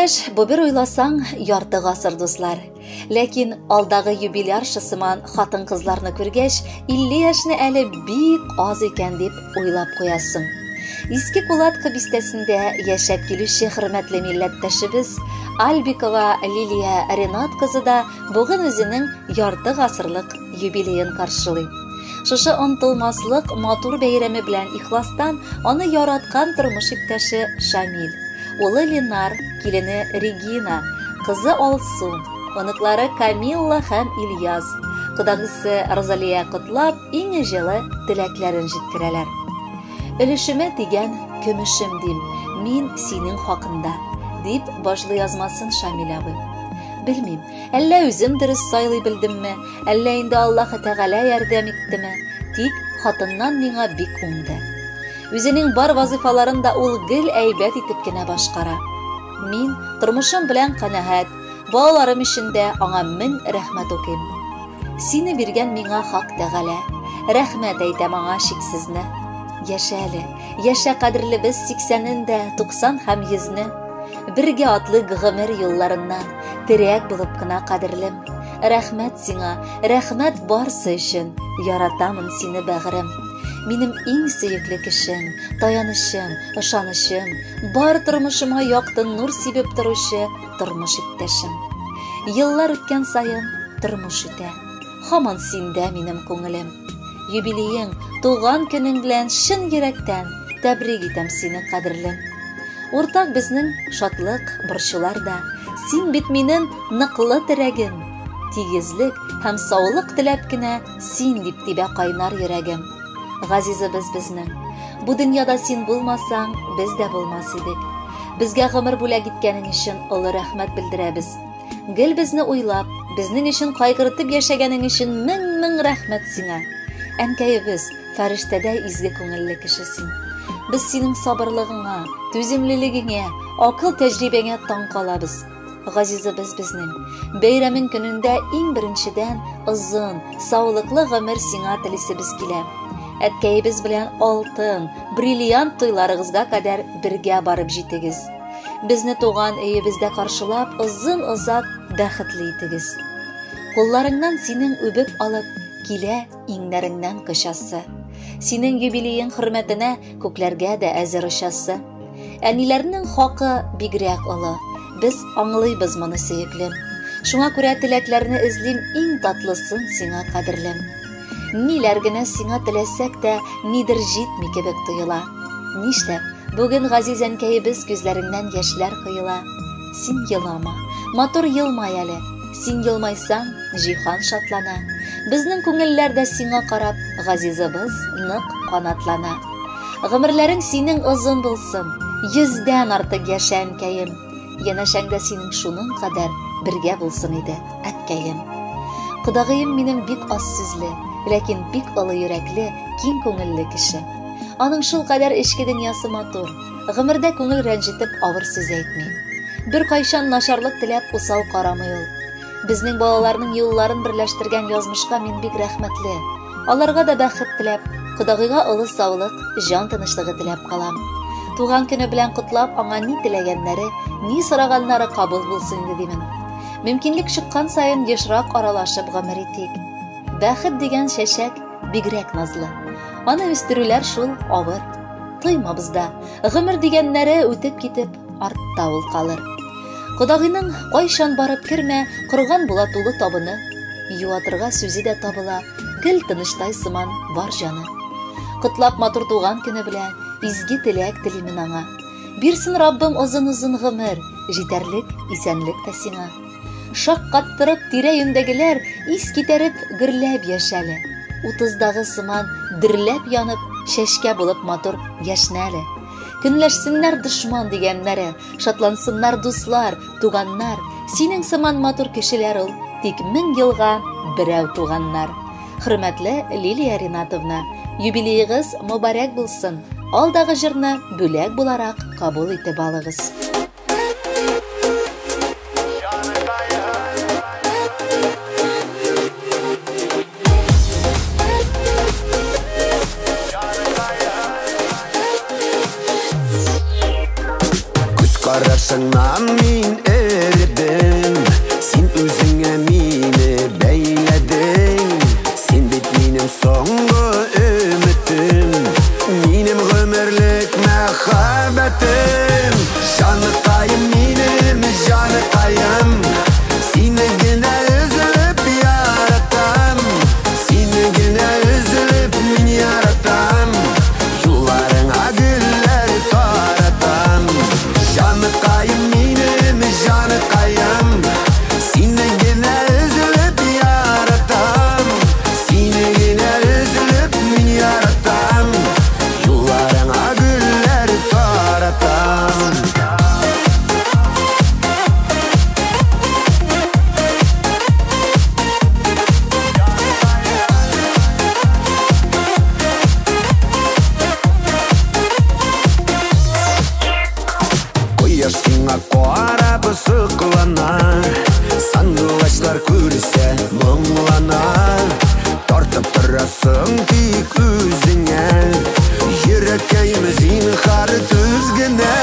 яшь бу бер уйласаң ярты гасыр дуслар. Ләкин алдагы юбиляр шысыман хатын-кызларны күргәч, 50 яшьне әле бик аз икән дип уйлап куясың. Иске Кулатка бистәсендә яшәп килүче хөрмәтле милләттәшебез Альбикова Лилия Ренат кызы да бүген үзенең ярты гасырлык юбилеен каршылый. Шушы онтылмаслык матур бәйрәме белән ихластан аны яраткан тормыш иптәше Шамил, улы Ленар, килене Регина, кызы Алсу, оныклары Камилла һәм Ильяс, кудагысы Розалия котлап иң җылы теләкләрен җиткерәләр. Өлешемә тигән көмешем дим, мин синең хакында, дип башлый язмасын Шамил абый. Белмим, әллә үзем дөрес сайлый белдемме, әллә инде Аллаһы Тәгалә ярдәм иттеме, тик хатыннан миңа бик уңды. Үзенең бар вазифаларын да ул гел әйбәт итеп кенә башкара. Мин тормышым белән канәгать, балаларым өчен дә аңа 1000 рәхмәт укыйм. Сине биргән миңа хак Тәгалә, рәхмәт әйтәм аңа шиксезне. Яшә әле, яшә кадерлебез 80-дә, 90 һәм 100-не. Бергә атлы гомер юлларыннан терәк булып кына кадерлем. Рәхмәт сиңа, рәхмәт барсы өчен, яратамын сине бәгърем. Минем иң сөекле кешем, таянышым, ышанышым, бар тормышыма яктын нур сибеп торучы тормыш иптәшем. Еллар үткән саен тормыш үтә, һаман синдә минем күңелем. Юбилеең, туган көнең белән шын йөрәктән тәбрик итәм сине кадерлем. Уртак безнең шатлык, борчулар да, син бит минем ныклы терәгем. Тигезлек һәм саулык теләп кенә син дип тибә кайнар йөрәгем. Газизебез безнең, бу дөньяда син булмасаң, без дә булмас идек. Безгә гомер бүләк иткәнең өчен олы рәхмәт белдерәбез. Гел безне уйлап, безнең өчен кайгыртып яшәгәнең өчен 1000 рәхмәт сиңа. Әнкәйебез, фәрештәдәй изге күңелле кешесин. Без синең сабырлыгыңа, түземлелегеңә, акыл тәҗрибәңә таң калабыз. Газизебез безнең, бәйрәмең көнендә иң беренчедән озын, саулыклы гомер сиңа телисебез килә. Әткәйебез белән алтын, бриллиант туйларыгызга кадәр бергә барып җитегез. Безне туган өебездә каршылап, озын-озак бәхетле итегез. Кулларыңнан синең үбеп алып килә иңнәреңнән кышасы. Синең юбилеең хөрмәтенә күкләргә дә әзер очасы. Әниләрнең хакы бигрәк олы. Без аңлыйбыз моны сөеклем. Шуңа күрә теләкләрне эзлим иң татлысын сиңа кадерлем. Ниләр генә сиңа теләсәк тә нидер җитми кебек тоела. Нишләп бүген газиз әнкәйебез күзләреннән яшьләр коела. Син елама, матур елмай әле. Син елмайсаң, җиһан шатлана. Безнең күңелләр дә сиңа карап, газизыбыз нык канатлана. Гомерләрең синең озын булсын, 100дән артык яшә әнкәем. Янәшәңдә синең шуның кадәр бергә булсын иде, әткәем. Кудагыем минем бик аз сүзле, ләкин бик олы йөрәкле, киң күңелле кеше. Аның шул кадәр эчке дөньясы матур, гомердә күңел рәнҗетеп авыр сүз әйтми. Бер кайчан начарлык теләп усал карамый ул. Безнең балаларның юлларын берләштергән язмышка мин бик рәхмәтле. Аларга да бәхет теләп, Кудагыйга олы саулык, җан тынычлыгы теләп калам. Туган көне белән котлап, аңа ни теләгәннәре, ни сораганнары кабул булсын инде димен. Мөмкинлек чыккан саен ешрак аралашып гомер итик. Бәхет дигән чәчәк бигрәк назлы. Аны үстерүләр шул авыр. Тоймабыз да, гомер дигәннәре үтеп китеп, артта ул калыр. Кудагыйның кайчан барып кермә, корган була тулы табыны. Юатырга сүзе дә табыла, гел тынычтай сыман бар җаны. Котлап матур туган көне белән изге теләк телимен аңа. Бирсен Раббым озын-озын гомер, җитәрлек, исәнлек тә сиңа. Шаккаттырып тирә-юньдәгеләр ис китәреп гөрләп яшәле. 30дагы сыман дөрләп янып, чәчкә булып матур яшнәле. Көнләшсеннәр дошман дигәннәре, шатлансыннар дуслар, туганнар. Синең сыман матур кешеләр ул, тик 1000 елга берәү туганнар. Хөрмәтле Лилия Ринатовна, юбилеегыз мөбарәк булсын. Алдагы җырны бүләк буларак кабул итеп алыгыз. Карашы Артыңнан мен ердім, сен өзіңе мені бәйледің. Сен бет менің соңғы үмітім, менің ғұмырлік махаббатым. Жанықайым менің жанықайым, сені гіне үзіліп яратам, сені гіне үзіліп мен яратам. Юларыңа гүллер таратам. Жанықайым менің жанықайым, сені гіне үзіліп яратам, сені гіне үзіліп мен яратам. Юларыңа гүллер таратам. Кояш сиңа карап сыклана, сандугачлар күрсә моңлана. Тартып торасың тик үзеңә, йөрәккәем зинһар түзгенә.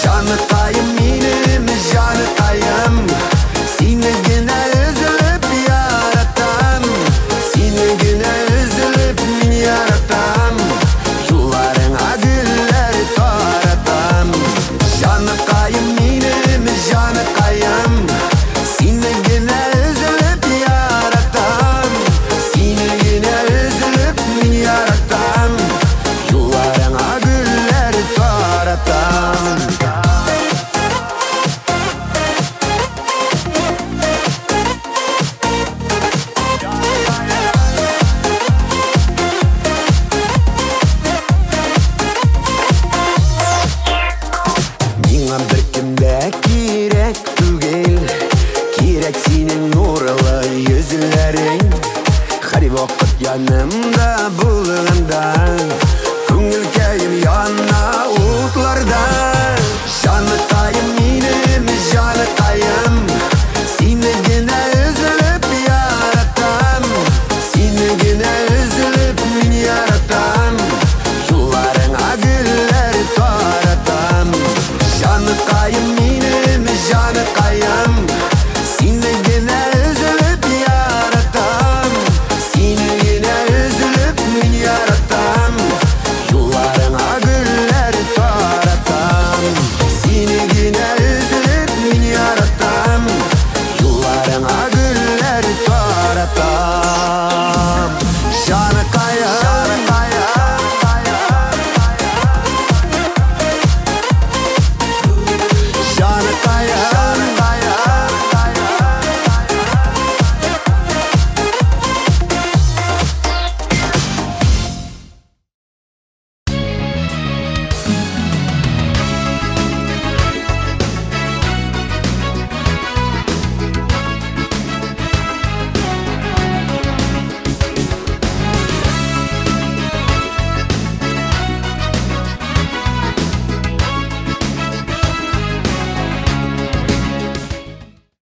Жаныкаем минем жаныкаем, сине генә өзелеп яратам, сине генә өзелеп мин яратам. Юлларыңа гүлләр таратам. Жаныкаем минем жаныкаем, сине генә өзелеп яратам, сине генә өзелеп мин яратам. Юлларыңа гүлләр таратам. Миңа беркем дә кирәк түгел, кирәк синең нурлы йөзләрең. Һәр вакыт янымда булганда, күңел кәем яна утларда. Жаным